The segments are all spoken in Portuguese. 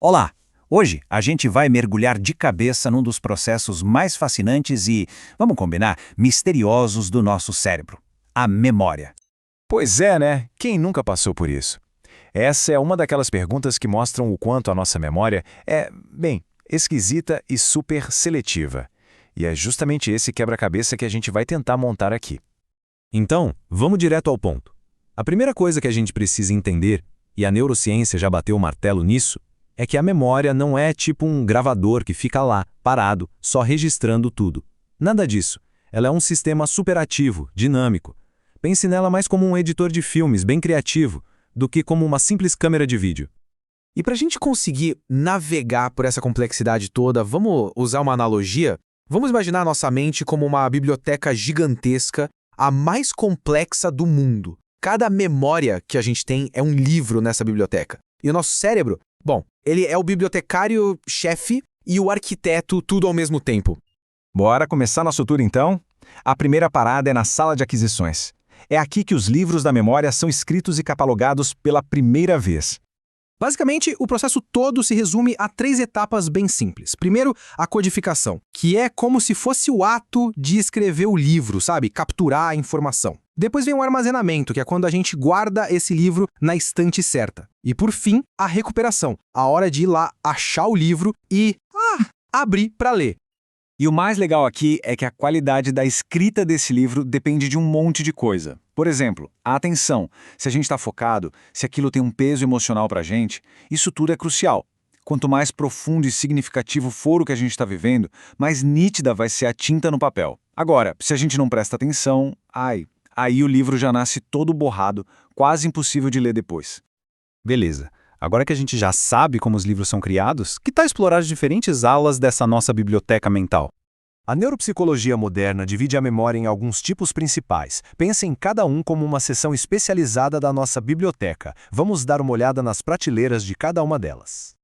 Olá! Hoje a gente vai mergulhar de cabeça num dos processos mais fascinantes e, vamos combinar, misteriosos do nosso cérebro: a memória. Pois é, né? Quem nunca passou por isso? Essa é uma daquelas perguntas que mostram o quanto a nossa memória é, bem, esquisita e super seletiva. E é justamente esse quebra-cabeça que a gente vai tentar montar aqui. Então, vamos direto ao ponto. A primeira coisa que a gente precisa entender, e a neurociência já bateu o martelo nisso, é que a memória não é tipo um gravador que fica lá, parado, só registrando tudo. Nada disso. Ela é um sistema superativo, dinâmico. Pense nela mais como um editor de filmes bem criativo, do que como uma simples câmera de vídeo. E para a gente conseguir navegar por essa complexidade toda, vamos usar uma analogia? Vamos imaginar a nossa mente como uma biblioteca gigantesca, a mais complexa do mundo. Cada memória que a gente tem é um livro nessa biblioteca. E o nosso cérebro, bom, ele é o bibliotecário-chefe e o arquiteto tudo ao mesmo tempo. Bora começar nosso tour então? A primeira parada é na sala de aquisições. É aqui que os livros da memória são escritos e catalogados pela primeira vez. Basicamente, o processo todo se resume a 3 etapas bem simples. Primeiro, a codificação, que é como se fosse o ato de escrever o livro, sabe? Capturar a informação. Depois vem o armazenamento, que é quando a gente guarda esse livro na estante certa. E por fim, a recuperação, a hora de ir lá achar o livro e abrir para ler. E o mais legal aqui é que a qualidade da escrita desse livro depende de um monte de coisa. Por exemplo, a atenção. Se a gente está focado, se aquilo tem um peso emocional para a gente, isso tudo é crucial. Quanto mais profundo e significativo for o que a gente está vivendo, mais nítida vai ser a tinta no papel. Agora, se a gente não presta atenção, aí o livro já nasce todo borrado, quase impossível de ler depois. Beleza. Agora que a gente já sabe como os livros são criados, que tal explorar as diferentes alas dessa nossa biblioteca mental? A neuropsicologia moderna divide a memória em alguns tipos principais. Pense em cada um como uma seção especializada da nossa biblioteca. Vamos dar uma olhada nas prateleiras de cada uma delas.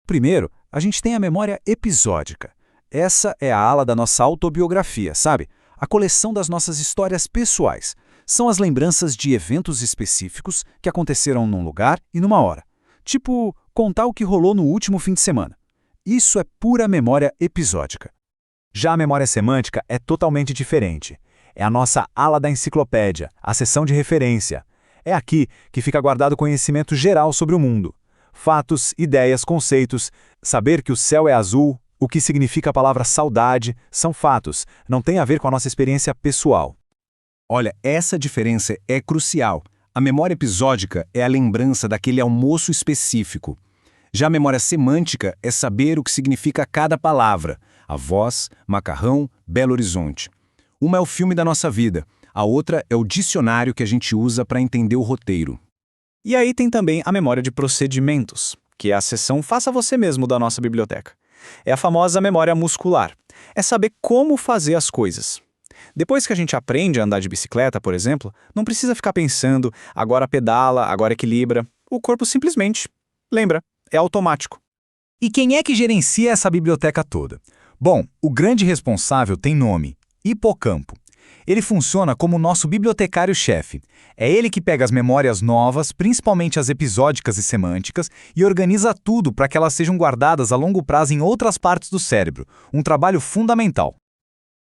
Primeiro, a gente tem a memória episódica. Essa é a ala da nossa autobiografia, sabe? A coleção das nossas histórias pessoais. São as lembranças de eventos específicos que aconteceram num lugar e numa hora. Tipo, contar o que rolou no último fim de semana. Isso é pura memória episódica. Já a memória semântica é totalmente diferente. É a nossa ala da enciclopédia, a seção de referência. É aqui que fica guardado conhecimento geral sobre o mundo. Fatos, ideias, conceitos. Saber que o céu é azul, o que significa a palavra saudade, são fatos. Não tem a ver com a nossa experiência pessoal. Olha, essa diferença é crucial. A memória episódica é a lembrança daquele almoço específico. Já a memória semântica é saber o que significa cada palavra. A voz, macarrão, Belo Horizonte. Uma é o filme da nossa vida, a outra é o dicionário que a gente usa para entender o roteiro. E aí tem também a memória de procedimentos, que é a seção faça você mesmo da nossa biblioteca. É a famosa memória muscular. É saber como fazer as coisas. Depois que a gente aprende a andar de bicicleta, por exemplo, não precisa ficar pensando, agora pedala, agora equilibra. O corpo simplesmente lembra, é automático. E quem é que gerencia essa biblioteca toda? Bom, o grande responsável tem nome: hipocampo. Ele funciona como o nosso bibliotecário-chefe. É ele que pega as memórias novas, principalmente as episódicas e semânticas, e organiza tudo para que elas sejam guardadas a longo prazo em outras partes do cérebro. Um trabalho fundamental.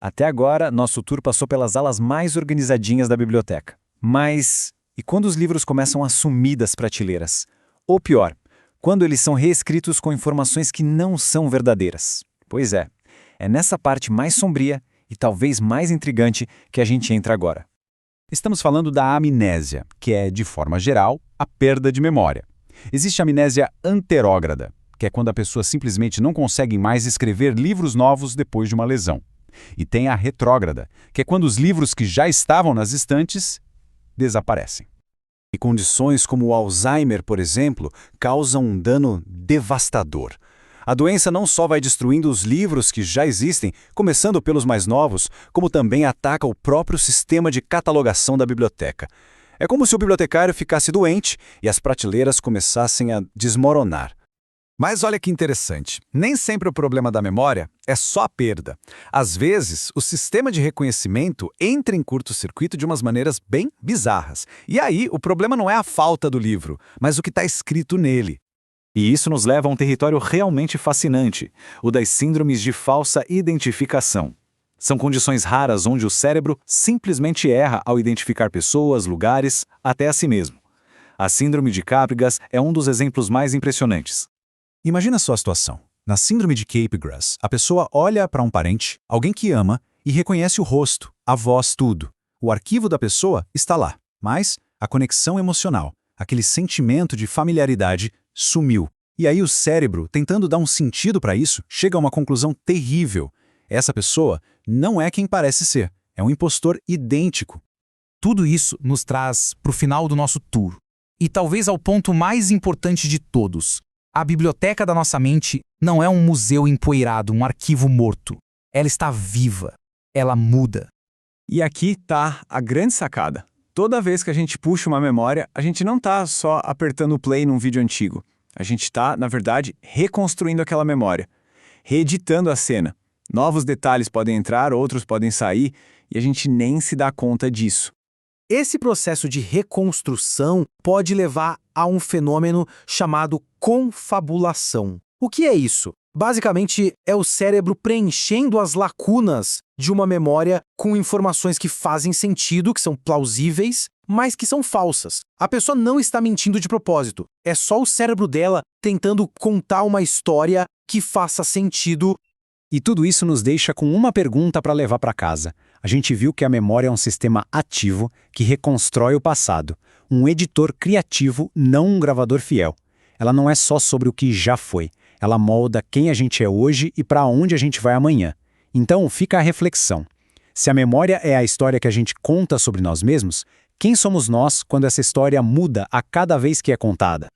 Até agora, nosso tour passou pelas alas mais organizadinhas da biblioteca. Mas, e quando os livros começam a sumir das prateleiras? Ou pior, quando eles são reescritos com informações que não são verdadeiras? Pois é nessa parte mais sombria e talvez mais intrigante que a gente entra agora. Estamos falando da amnésia, que é, de forma geral, a perda de memória. Existe a amnésia anterógrada, que é quando a pessoa simplesmente não consegue mais escrever livros novos depois de uma lesão. E tem a retrógrada, que é quando os livros que já estavam nas estantes desaparecem. E condições como o Alzheimer, por exemplo, causam um dano devastador. A doença não só vai destruindo os livros que já existem, começando pelos mais novos, como também ataca o próprio sistema de catalogação da biblioteca. É como se o bibliotecário ficasse doente e as prateleiras começassem a desmoronar. Mas olha que interessante, nem sempre o problema da memória é só a perda. Às vezes, o sistema de reconhecimento entra em curto-circuito de umas maneiras bem bizarras. E aí, o problema não é a falta do livro, mas o que está escrito nele. E isso nos leva a um território realmente fascinante, o das síndromes de falsa identificação. São condições raras onde o cérebro simplesmente erra ao identificar pessoas, lugares, até a si mesmo. A síndrome de Capgras é um dos exemplos mais impressionantes. Imagina só a situação. Na síndrome de Capgras, a pessoa olha para um parente, alguém que ama, e reconhece o rosto, a voz, tudo. O arquivo da pessoa está lá, mas a conexão emocional, aquele sentimento de familiaridade, sumiu. E aí o cérebro, tentando dar um sentido para isso, chega a uma conclusão terrível. Essa pessoa não é quem parece ser, é um impostor idêntico. Tudo isso nos traz para o final do nosso tour. E talvez ao ponto mais importante de todos. A biblioteca da nossa mente não é um museu empoeirado, um arquivo morto. Ela está viva. Ela muda. E aqui tá a grande sacada. Toda vez que a gente puxa uma memória, a gente não tá só apertando o play num vídeo antigo. A gente tá, na verdade, reconstruindo aquela memória, reeditando a cena. Novos detalhes podem entrar, outros podem sair, e a gente nem se dá conta disso. Esse processo de reconstrução pode levar a um fenômeno chamado confabulação. O que é isso? Basicamente, é o cérebro preenchendo as lacunas de uma memória com informações que fazem sentido, que são plausíveis, mas que são falsas. A pessoa não está mentindo de propósito. É só o cérebro dela tentando contar uma história que faça sentido. E tudo isso nos deixa com uma pergunta para levar para casa. A gente viu que a memória é um sistema ativo que reconstrói o passado, um editor criativo, não um gravador fiel. Ela não é só sobre o que já foi, ela molda quem a gente é hoje e para onde a gente vai amanhã. Então fica a reflexão. Se a memória é a história que a gente conta sobre nós mesmos, quem somos nós quando essa história muda a cada vez que é contada?